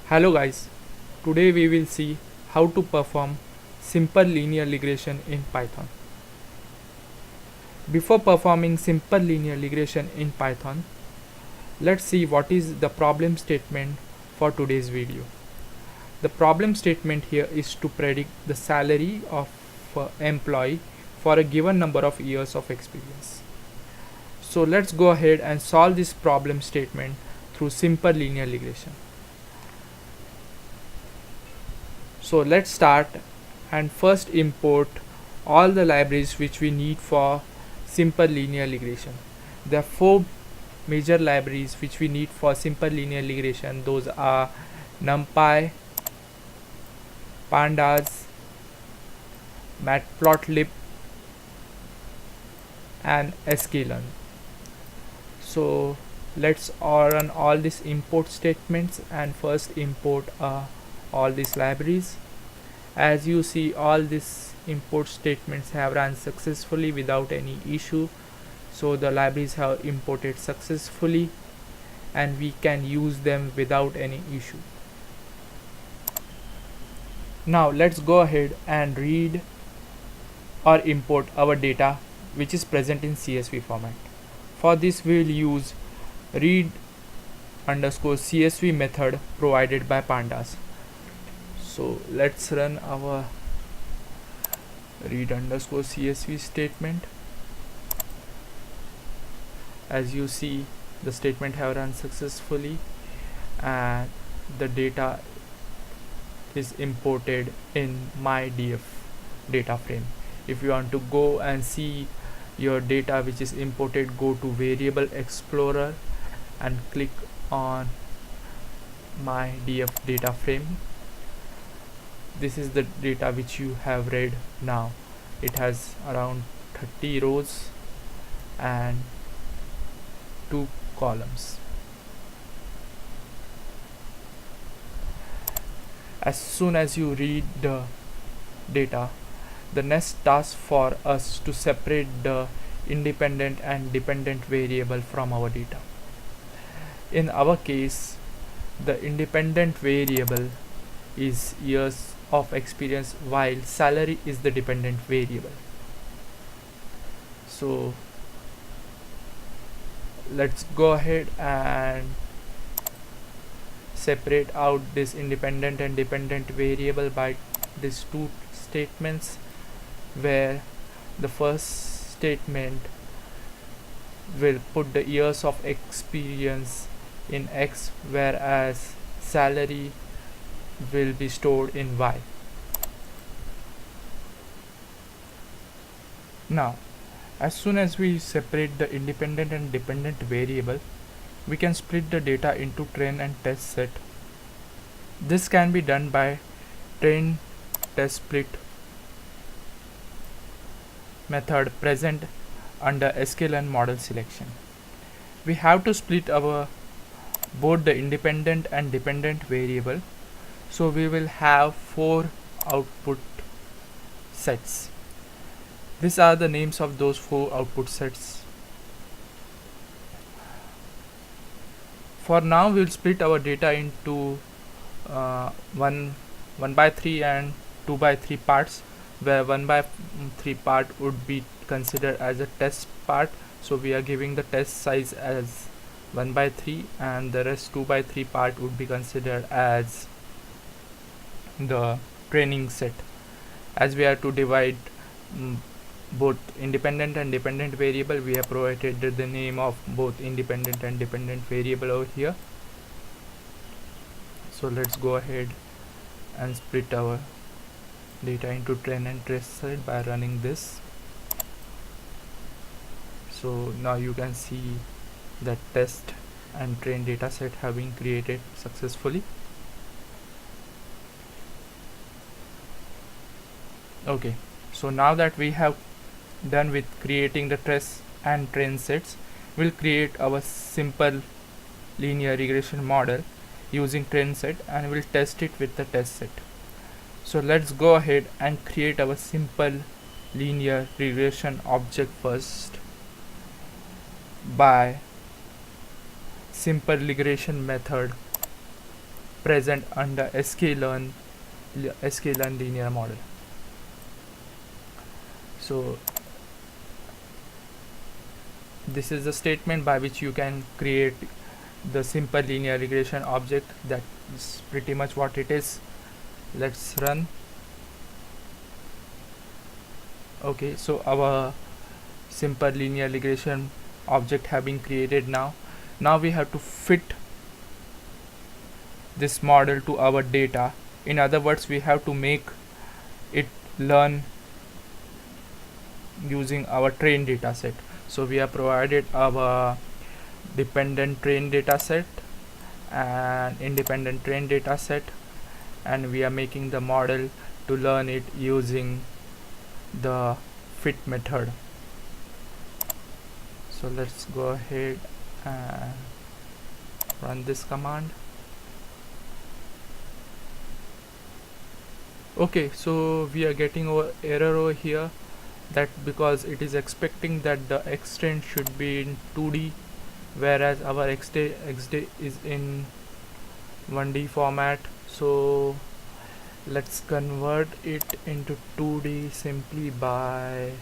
Hello guys, today we will see how to perform simple linear regression in Python. Before performing simple linear regression in Python, let's see what is the problem statement for today's video. The problem statement here is to predict the salary of an employee for a given number of years of experience. So let's go ahead and solve this problem statement through simple linear regression. So let's start and first import all the libraries which we need for simple linear regression. There are four major libraries which we need for simple linear regression. Those are NumPy, Pandas, Matplotlib and Sklearn. So let's run all these import statements and first import all these libraries. As you see, all these import statements have run successfully without any issue. So the libraries have imported successfully and we can use them without any issue. Now let's go ahead and read or import our data which is present in CSV format. For this we will use read_CSV method provided by Pandas. So let's run our read_CSV statement. As you see, the statement have run successfully and the data is imported in my df data frame. If you want to go and see your data which is imported, go to variable explorer and click on my df data frame. This is the data which you have read now. It has around 30 rows and 2 columns. As soon as you read the data, the next task for us to separate the independent and dependent variable from our data. In our case, the independent variable is years of experience while salary is the dependent variable. So let's go ahead and separate out this independent and dependent variable by these two statements, where the first statement will put the years of experience in X, whereas salary will be stored in Y. Now, as soon as we separate the independent and dependent variable, we can split the data into train and test set. This can be done by train test split method present under Sklearn model selection. We have to split our both the independent and dependent variable, so we will have 4 output sets. These are the names of those 4 output sets. For now, we will split our data into 1/3 and 2/3 parts, where 1/3 part would be considered as a test part, so we are giving the test size as 1/3, and the rest 2/3 part would be considered as the training set. As we are to divide both independent and dependent variable, we have provided the name of both independent and dependent variable over here. So let's go ahead and split our data into train and test set by running this. So now you can see that test and train data set have been created successfully. Okay, so now that we have done with creating the test and train sets, we'll create our simple linear regression model using train set and we'll test it with the test set. So let's go ahead and create our simple linear regression object first by simple regression method present under Sklearn linear model. So this is the statement by which you can create the simple linear regression object. That is pretty much what it is. Let's run. Okay, so our simple linear regression object have been created. Now we have to fit this model to our data. In other words, we have to make it learn using our trained data set. So we have provided our dependent trained data set and independent trained data set, and we are making the model to learn it using the fit method. So let's go ahead and run this command. Okay, so we are getting our error over here, that because it is expecting that the extent should be in 2D, whereas our XD is in 1D format. So let's convert it into 2D simply by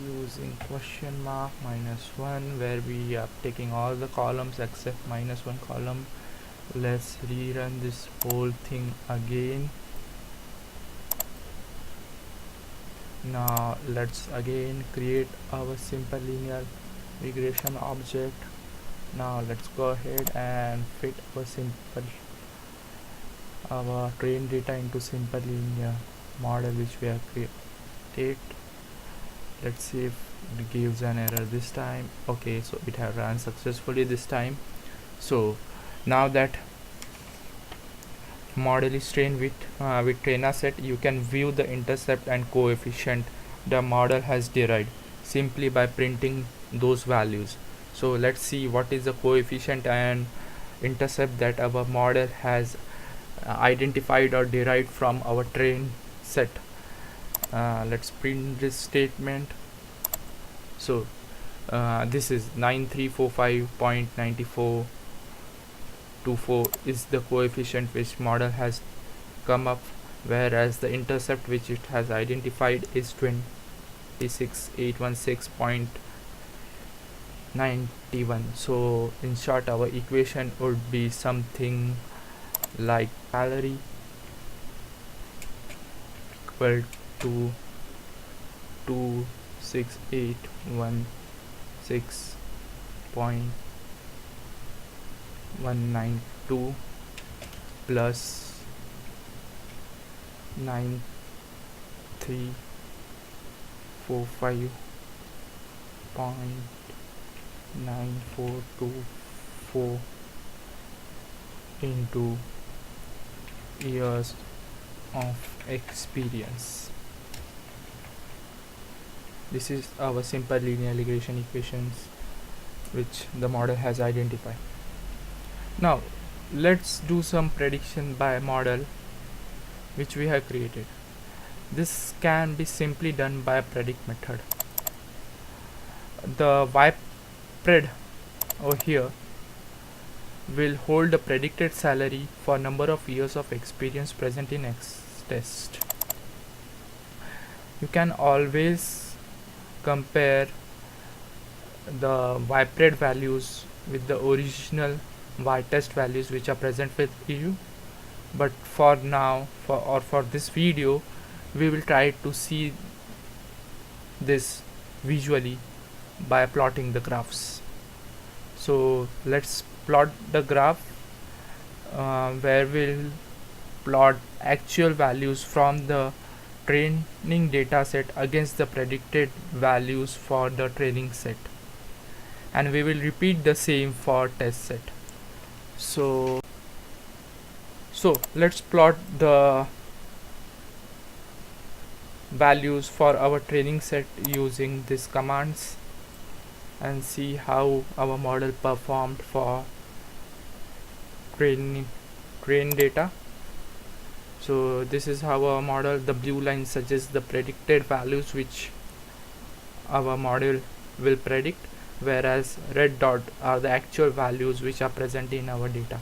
using question mark -1, where we are taking all the columns except -1 column. Let's rerun this whole thing again. Now let's again create our simple linear regression object. Now let's go ahead and fit our trained data into simple linear model which we have created. Let's see if it gives an error this time. Okay, so it has run successfully this time. So now that model is trained with trainer set, you can view the intercept and coefficient the model has derived simply by printing those values. So let's see what is the coefficient and intercept that our model has identified or derived from our trained set. Let's print this statement. So this is 9345.9424 is the coefficient which model has come up, whereas the intercept which it has identified is 26816.91. So in short, our equation would be something like salary equal to 26816.192 plus 9345.9424 into years of experience. This is our simple linear regression equations which the model has identified. Now let's do some prediction by model which we have created. This can be simply done by a predict method. The ypred over here will hold the predicted salary for number of years of experience present in X test. You can always compare the ypred values with the original y-test values which are present with you, but for now, for this video, we will try to see this visually by plotting the graphs. So let's plot the graph where we'll plot actual values from the training data set against the predicted values for the training set, and we will repeat the same for test set. So let's plot the values for our training set using these commands and see how our model performed for train data. So this is how our model, the blue line suggests the predicted values which our model will predict, whereas red dot are the actual values which are present in our data.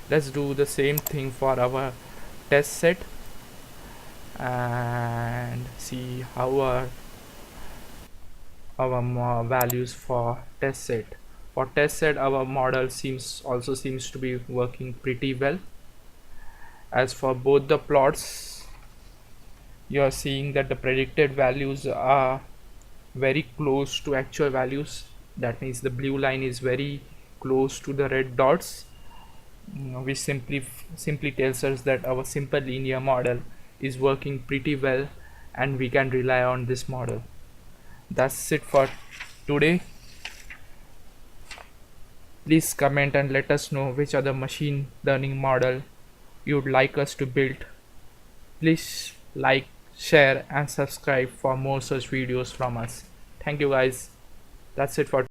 Let's do the same thing for our test set and see how our values for test set. For test set, our model seems to be working pretty well. As for both the plots, you are seeing that the predicted values are very close to actual values. That means the blue line is very close to the red dots, which simply tells us that our simple linear model is working pretty well and we can rely on this model. That's it for today. Please comment and let us know which other machine learning model you'd like us to build. Please like, share and subscribe for more such videos from us. Thank you guys. That's it for